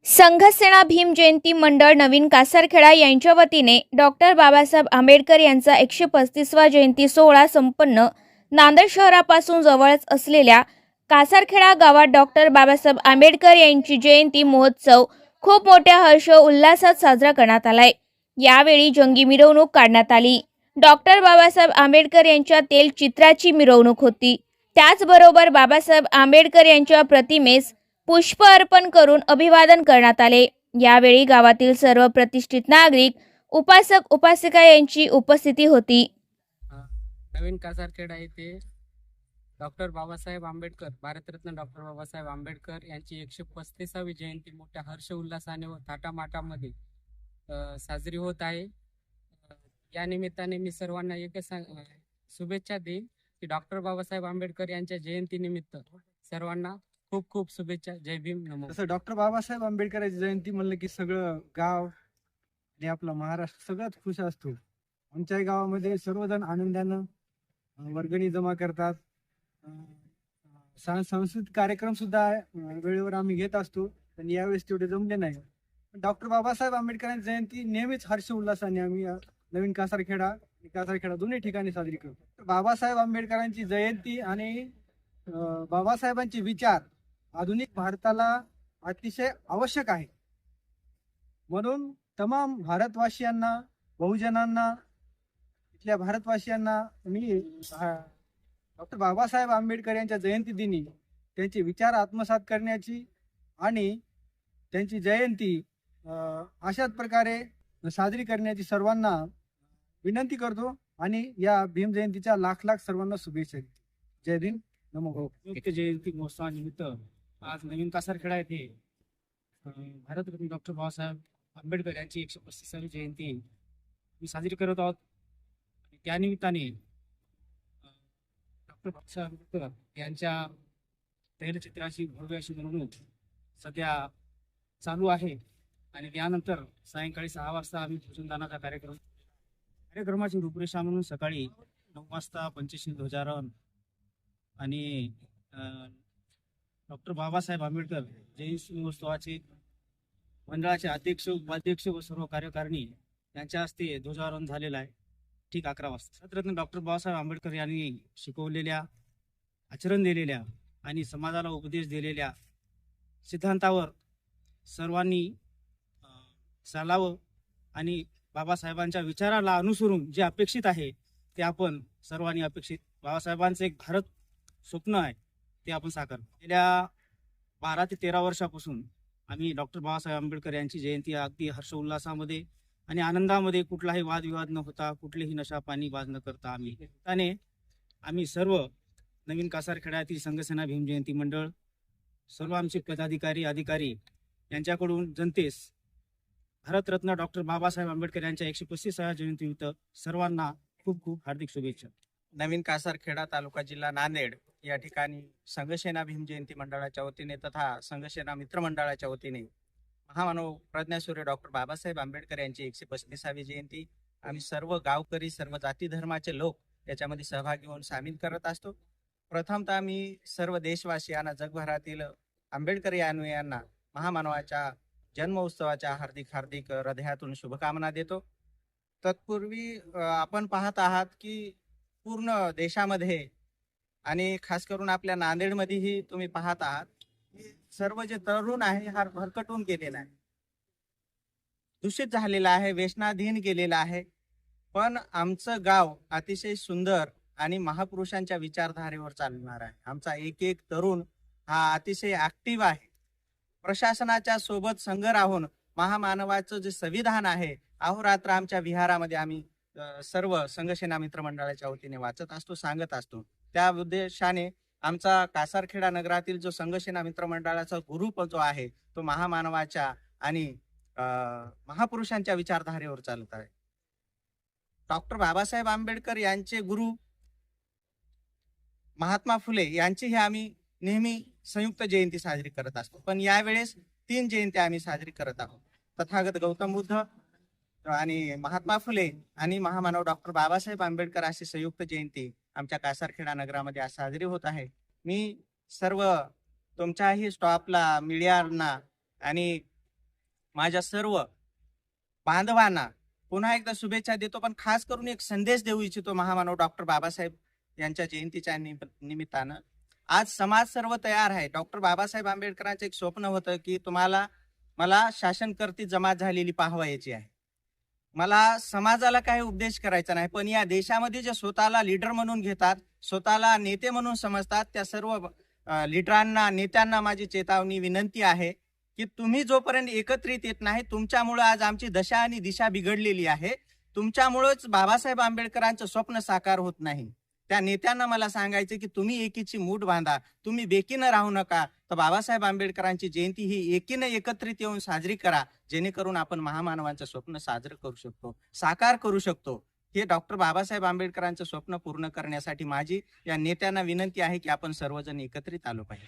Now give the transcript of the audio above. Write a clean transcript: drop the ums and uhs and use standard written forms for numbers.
संघसेना भीम जयंती मंडळ नवीन कासारखेडा यांच्या वतीने डॉक्टर बाबासाहेब आंबेडकर यांचा 135वा जयंती सोहळा संपन्न नांदेड शहरापासून जवळच असलेल्या कासारखेडा गावात डॉक्टर बाबासाहेब आंबेडकर यांची जयंती महोत्सव खूप मोठ्या हर्ष उल्हासात साजरा करण्यात आलाय। यावेळी जंगी मिरवणूक काढण्यात आली। डॉक्टर बाबासाहेब आंबेडकर यांच्या तेलचित्राची मिरवणूक होती। त्याचबरोबर बाबासाहेब आंबेडकर यांच्या प्रतिमेस पुष्प अर्पण करून अभिवादन करण्यात आले। यावेळी गावातील सर्व प्रतिष्ठित नागरिक, उपासक उपासिका यांची उपस्थिती होती। नवीन कासारखेडा येथे डॉक्टर बाबासाहेब आंबेडकर, भारतरत्न डॉक्टर बाबासाहेब आंबेडकर यांची 135वी जयंती मोठ्या हर्ष उल्हासाने व थाटामाटामध्ये साजरी होत आहे। या निमित्ताने मी सर्वांना एकच शुभेच्छा देईन की डॉक्टर बाबासाहेब आंबेडकर यांच्या जयंतीनिमित्त सर्वांना खूप खूप शुभेच्छा। जय भीम, नमो। तसं डॉक्टर बाबासाहेब आंबेडकरांची जयंती म्हणलं की सगळं गाव आणि आपला महाराष्ट्र सगळ्यात खुश असतो। आमच्या गावामध्ये सर्वजण आनंदानं वर्गणी जमा करतात। सांस्कृतिक कार्यक्रम सुद्धा वेळेवर आम्ही घेत असतो, पण यावेळेस तेवढे जमले नाही। डॉक्टर बाबासाहेब आंबेडकरांची जयंती नेहमीच हर्ष उल्हासाने आम्ही नवीन कासारखेडा आणि कासारखेडा दोन्ही ठिकाणी साजरी करतो। बाबासाहेब आंबेडकरांची जयंती आणि बाबासाहेबांचे विचार आधुनिक भारताला अतिशय आवश्यक आहे, म्हणून तमाम भारतवासियांना, बहुजनांना, इथल्या भारतवासियांना मी डॉक्टर बाबासाहेब आंबेडकर यांच्या जयंती दिनी त्यांचे विचार आत्मसात करण्याची आणि त्यांची जयंती अशाच प्रकारे साजरी करण्याची सर्वांना विनंती करतो आणि या भीम जयंतीच्या लाख लाख सर्वांना शुभेच्छा देतो। जय भीम, नमो। जयंती महोत्सवानिमित्त आज नवीन कासारखेडा येथे भारतरत्न डॉक्टर बाबासाहेब आंबेडकर यांची 135वी जयंती मी साजरी करत आहोत। त्यानिमित्ताने डॉक्टर बाबासाहेब आंबेडकर यांच्या तैलचित्राची भव्य अशी मिरवणूक सध्या चालू आहे आणि त्यानंतर सायंकाळी 6 वाजता आम्ही भोजनदानाचा कार्यक्रमाची रूपरेषा म्हणून सकाळी 9 वाजता पंचशील ध्वजारोहण आणि डॉक्टर बाबासाहेब आंबेडकर जयंती महोत्सवाचे मंडळाचे अध्यक्ष, उपाध्यक्ष व सर्व कार्यकारिणी यांच्या हस्ते ध्वजारोहण झालेलं आहे। ठीक 11 वाजता भारतरत्न डॉक्टर बाबासाहेब आंबेडकर यांनी शिकवलेल्या, आचरण दिलेल्या आणि समाजाला उपदेश दिलेल्या सिद्धांतावर सर्वांनी चालावं आणि बाबासाहेबांच्या विचाराला अनुसरून जे अपेक्षित आहे ते आपण सर्वांनी अपेक्षित, बाबासाहेबांचं एक भारत स्वप्न आहे ते आपण साकार। गेल्या 12 ते 13 वर्षापासून आम्ही डॉक्टर बाबासाहेब आंबेडकर यांची जयंती अगदी हर्ष उल्हासामध्ये आणि आनंदामध्ये, कुठलाही वादविवाद न होता, कुठलेही नशा पाणी बाज न करता आम्ही सर्व नवीन कासारखेड्यातील संघसेना भीम जयंती मंडळ, सर्व आमचे पदाधिकारी, अधिकारी यांच्याकडून जनतेस भारतरत्न डॉक्टर बाबासाहेब आंबेडकर यांच्या 135व्या जयंतीनिमित्त सर्वांना खूप खूप हार्दिक शुभेच्छा। नवीन कासारखेडा, तालुका जिल्हा नांदेड या ठिकाणी संघसेना भीम जयंती मंडळाच्या वतीने तथा संघसेना मित्र मंडळाच्या वतीने महामानव प्रज्ञासूर्य डॉक्टर बाबासाहेब आंबेडकर यांची 135वी जयंती आम्ही सर्व गावकरी, सर्व जाती धर्माचे लोक याच्यामध्ये सहभागी होऊन सामील करत असतो। प्रथमतः मी सर्व देशवासियांना, जगभरातील आंबेडकरी अनुयायांना महामानवाच्या जन्मोत्सवाच्या हार्दिक हार्दिक हृदयातून शुभकामना देतो। तत्पूर्वी आपण पाहत आहात की पूर्ण देशामध्ये आणि खास करून आपल्या नांदेडमध्येही तुम्ही पाहत आहात की सर्व जे तरुण आहे हा भरकटून गेलेला आहे, दूषित झालेला आहे, व्यसनाधीन गेलेला आहे। पण आमचं गाव अतिशय सुंदर आणि महापुरुषांच्या विचारधारेवर चालणार आहे। आमचा एक एक तरुण हा अतिशय ऍक्टिव्ह आहे। प्रशासनाच्या सोबत संघ राहून महामानवाचं जे संविधान आहे अहोरात्र आमच्या विहारामध्ये आम्ही सर्व संघसेना मित्र मंडळाच्या वतीने वाचत असतो, सांगत असतो। त्या उद्देशाने आमचा कासारखेडा नगरातील जो संघसेना मित्र मंडळाचा ग्रुप जो आहे तो महामानवाच्या आणि महापुरुषांच्या विचारधारेवर चालत आहे। डॉक्टर बाबासाहेब आंबेडकर यांचे गुरु महात्मा फुले यांचीही आम्ही नेहमी संयुक्त जयंती साजरी करत असतो, पण यावेळेस 3 जयंत्या आम्ही साजरी करत आहोत। तथागत गौतम बुद्ध आणि महात्मा फुले आणि महामानव डॉक्टर बाबासाहेब आंबेडकर अशी संयुक्त जयंती आमच्या कासारखेडा नगरामध्ये आज साजरी होत आहे। मी सर्व तुमच्याही स्टॉपला, मीडियाना आणि माझ्या सर्व बांधवांना पुन्हा एकदा शुभेच्छा देतो, पण खास करून एक संदेश देऊ इच्छितो महामानव डॉक्टर बाबासाहेब यांच्या जयंतीच्या निमित्तानं. आज समाज सर्व तयार आहे. डॉक्टर बाबासाहेब आंबेडकरांचं एक स्वप्न होतं की मला शासनकर्ती जमात झालेली पाहावयाची आहे. मला समाजाला काही उपदेश करायचा नाही, पण या देशामध्ये जे स्वतःला लीडर म्हणून घेतात, स्वतःला नेते म्हणून समजतात, त्या सर्व लीडरांना, नेत्यांना माझी चेतावणी, विनंती आहे की तुम्ही जोपर्यंत एकत्रित येत नाही, तुमच्यामुळे आज आमची दशा आणि दिशा बिघडलेली आहे. तुमच्यामुळेच बाबासाहेब आंबेडकरांचं स्वप्न साकार होत नाही. त्या नेत्यांना मला सांगायचं की तुम्ही एकीची मूठ बांधा, तुम्ही बेकीनं राहू नका. तर बाबासाहेब आंबेडकरांची जयंती ही एकीनं एकत्रित येऊन साजरी करा, जेणेकरून आपण महामानवांचं स्वप्न साजरं करू शकतो, साकार करू शकतो. हे डॉक्टर बाबासाहेब आंबेडकरांचं स्वप्न पूर्ण करण्यासाठी माझी या नेत्यांना विनंती आहे की आपण सर्वजण एकत्रित आलो पाहिजे.